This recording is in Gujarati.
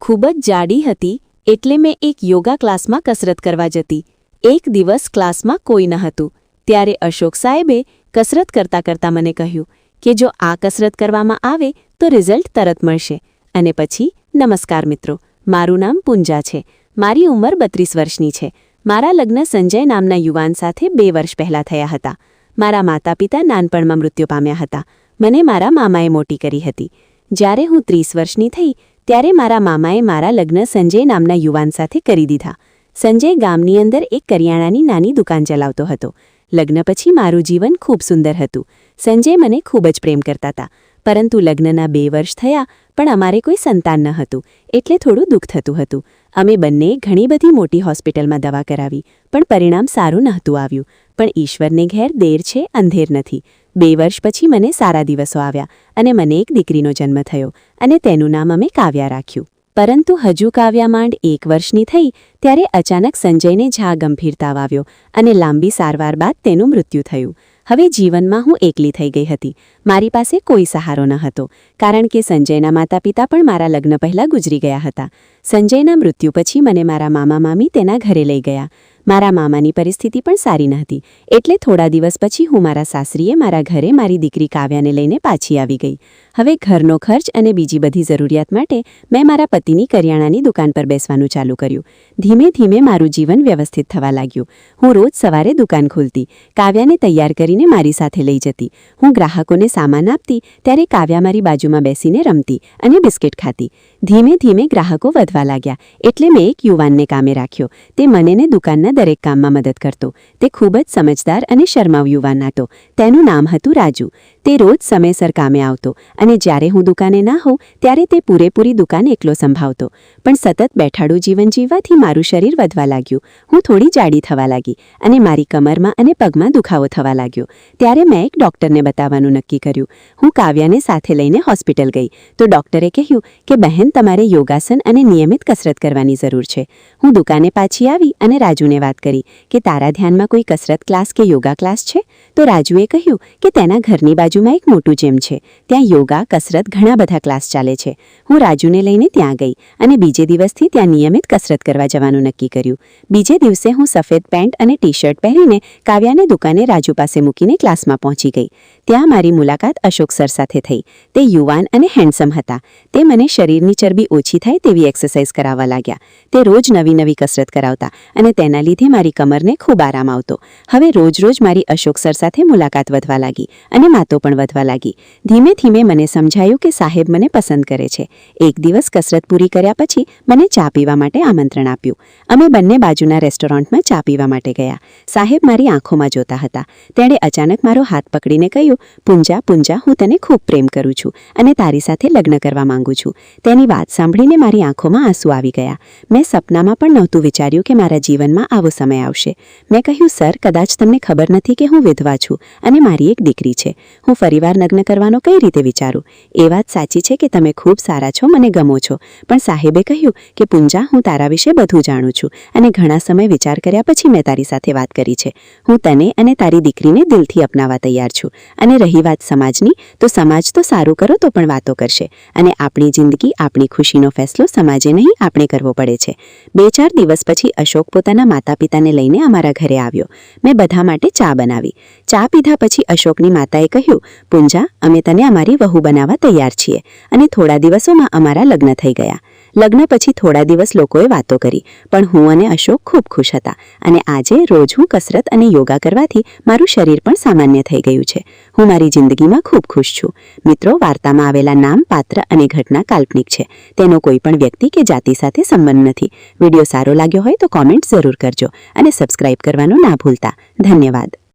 ખૂબ જ જાડી હતી એટલે મેં એક યોગા ક્લાસમાં કસરત કરવા જતી. એક દિવસ ક્લાસમાં કોઈ ન હતું. ત્યારે અશોક સાહેબે કસરત કરતાં કરતાં મને કહ્યું કે જો આ કસરત કરવામાં આવે તો રિઝલ્ટ તરત મળશે. અને પછી નમસ્કાર મિત્રો, મારું નામ પૂંજા છે. મારી ઉંમર 32 વર્ષની છે. મારા લગ્ન સંજય નામના યુવાન સાથે 2 વર્ષ પહેલાં થયા હતા. મારા માતા પિતા નાનપણમાં મૃત્યુ પામ્યા હતા. મને મારા મામાએ મોટી કરી હતી. જ્યારે હું 30 વર્ષની થઈ ત્યારે મારા મામાએ મારા લગ્ન સંજય નામના યુવાન સાથે કરી દીધા. સંજય ગામની અંદર એક કરિયાણાની નાની દુકાન ચલાવતો હતો. લગ્ન પછી મારું જીવન ખૂબ સુંદર હતું. સંજય મને ખૂબ જ પ્રેમ કરતા હતા. પરંતુ લગ્નના 2 વર્ષ થયા પણ અમારે કોઈ સંતાન ન હતું, એટલે થોડું દુઃખ થતું હતું. અમે બંને ઘણી બધી મોટી હોસ્પિટલમાં દવા કરાવી પણ પરિણામ સારું નહોતું આવ્યું. પણ ઈશ્વરને ઘેર દેર છે અંધેર નથી. 2 વર્ષ પછી મને સારા દિવસો આવ્યા અને મને એક દીકરીનો જન્મ થયો અને તેનું નામ અમે કાવ્યા રાખ્યું. પરંતુ હજુ કાવ્યા માંડ 1 વર્ષની થઈ ત્યારે અચાનક સંજયને ગંભીર તાવ આવ્યો અને લાંબી સારવાર બાદ તેનું મૃત્યુ થયું. હવે જીવનમાં હું એકલી થઈ ગઈ હતી. મારી પાસે કોઈ સહારો ન હતો, કારણ કે સંજયના માતા પિતા પણ મારા લગ્ન પહેલાં ગુજરી ગયા હતા. સંજયના મૃત્યુ પછી મને મારા મામા મામી તેના ઘરે લઈ ગયા. મારા મામાની પરિસ્થિતિ પણ સારી ન હતી, એટલે થોડા દિવસ પછી હું મારા સાસરીએ મારા ઘરે મારી દીકરી કાવ્યાને લઈને પાછી આવી ગઈ. હવે ઘરનો ખર્ચ અને બીજી બધી જરૂરિયાત માટે મેં મારા પતિની કરિયાણાની દુકાન પર બેસવાનું ચાલુ કર્યું. ધીમે ધીમે મારું જીવન વ્યવસ્થિત થવા લાગ્યું. હું રોજ સવારે દુકાન ખોલતી, કાવ્યાને તૈયાર કરીને મારી સાથે લઈ જતી. હું ગ્રાહકોને સામાન આપતી ત્યારે કાવ્યા મારી બાજુમાં બેસીને રમતી અને બિસ્કિટ ખાતી. ધીમે ધીમે ગ્રાહકો વધવા લાગ્યા, એટલે મેં એક યુવાનને કામે રાખ્યો. તે મને ને દુકાનના દરેક કામમાં મદદ કરતો. તે ખૂબ જ સમજદાર અને શરમાવ યુવાન હતો. તેનું નામ હતું રાજુ. તે રોજ સમયસર કામે આવતો અને જ્યારે હું દુકાને ના હોઉં ત્યારે તે પૂરેપૂરી દુકાન એકલો સંભાળતો. પણ સતત બેઠાડું જીવન જીવવાથી મારું શરીર વધવા લાગ્યું. હું થોડી જાડી થવા લાગી અને મારી કમરમાં અને પગમાં દુખાવો થવા લાગ્યો. ત્યારે મેં એક ડૉક્ટરને બતાવવાનું નક્કી કર્યું. હું કાવ્યાને સાથે લઈને હોસ્પિટલ ગઈ તો ડૉક્ટરે કહ્યું કે બહેન, તમારે યોગાસન અને નિયમિત કસરત કરવાની જરૂર છે. હું દુકાને પાછી આવી અને રાજુને વાત કરી કે તારા ધ્યાનમાં કોઈ કસરત ક્લાસ કે યોગા ક્લાસ છે? તો રાજુએ કહ્યું કે તેના ઘરની બાજુમાં એક મોટું જીમ છે. ત્યાં યોગા, કસરત, ઘણા બધા ક્લાસ ચાલે છે. હું રાજુને લઈને ત્યાં ગઈ અને બીજે દિવસથી ત્યાં નિયમિત કસરત કરવા જવાનું નક્કી કર્યું. બીજે દિવસે હું સફેદ પેન્ટ અને ટી-શર્ટ પહેરીને કાવ્યાને દુકાને રાજુ પાસે મૂકીને ક્લાસમાં પહોંચી ગઈ. ત્યાં મારી મુલાકાત અશોક સર સાથે થઈ. તે યુવાન અને હેન્ડસમ હતા. તે મને શરીરની ચરબી ઓછી થાય તેવી એક્સરસાઇઝ કરાવવા લાગ્યા. તે રોજ નવી નવી કસરત કરાવતા અને તેના લીધે મારી કમરને ખૂબ આરામ આવતો. હવે રોજ રોજ મારી અશોક સર સાથે મુલાકાત વધવા લાગી અને વાતો પણ વધવા લાગી. ધીમે ધીમે મને સમજાયું કે સાહેબ મને પસંદ કરે છે. એક દિવસ કસરત પૂરી કર્યા પછી મને ચા પીવા માટે આમંત્રણ આપ્યું. અમે બંને બાજુના રેસ્ટોરન્ટમાં ચા પીવા માટે ગયા. સાહેબ મારી આંખોમાં જોતા હતા. તેણે અચાનક મારો હાથ પકડીને કહ્યું, પૂંજા, પૂંજા, હું તને ખૂબ પ્રેમ કરું છું અને તારી સાથે લગ્ન કરવા માંગુ છું. તેની વાત સાંભળીને મારી આંખોમાં આંસુ આવી ગયા. મેં સપનામાં પણ નહોતું વિચાર્યું કે મારા જીવનમાં આવો સમય આવશે. મેં કહ્યું, સર, કદાચ તમને ખબર નથી કે હું વિધવા છું અને મારી એક દીકરી છે. હું ફરીવાર લગ્ન કરવાનો કઈ રીતે વિચારું? એ વાત સાચી છે કે તમે ખૂબ સારા છો, મને ગમો છો. પણ સાહેબે કહ્યું કે પૂંજા, હું તારા વિશે બધું જાણું છું અને ઘણા સમય વિચાર કર્યા પછી મેં તારી સાથે વાત કરી છે. હું તને અને તારી દીકરીને દિલથી અપનાવવા તૈયાર છું. અને રહી વાત સમાજની, તો સમાજ તો સારું કરો તો પણ વાતો કરશે અને આપણી જિંદગી, આપણી ખુશીનો ફેસલો સમાજે નહીં, આપણે કરવો પડે છે. 2-4 દિવસ પછી અશોક પોતાના માતા પિતાને લઈને અમારા ઘરે આવ્યો. મેં બધા માટે ચા બનાવી. ચા પીધા પછી અશોકની માતાએ કહ્યું, પૂંજા, અમે તને અમારી વહુ બનાવવા તૈયાર છીએ. અને થોડા દિવસોમાં અમારા લગ્ન થઈ ગયા. લગ્ન પછી થોડા દિવસ લોકોએ વાતો કરી, પણ હું અને અશોક ખૂબ ખુશ હતા. અને આજે રોજ હું કસરત અને યોગા કરવાથી મારું શરીર પણ સામાન્ય થઈ ગયું છે. હું મારી જિંદગીમાં ખૂબ ખુશ છું. મિત્રો, વાર્તામાં આવેલા નામ, પાત્ર અને ઘટના કાલ્પનિક છે. તેનો કોઈ પણ વ્યક્તિ કે જાતિ સાથે સંબંધ નથી. વિડીયો સારો લાગ્યો હોય તો કોમેન્ટ જરૂર કરજો અને સબસ્ક્રાઇબ કરવાનું ના ભૂલતા. ધન્યવાદ.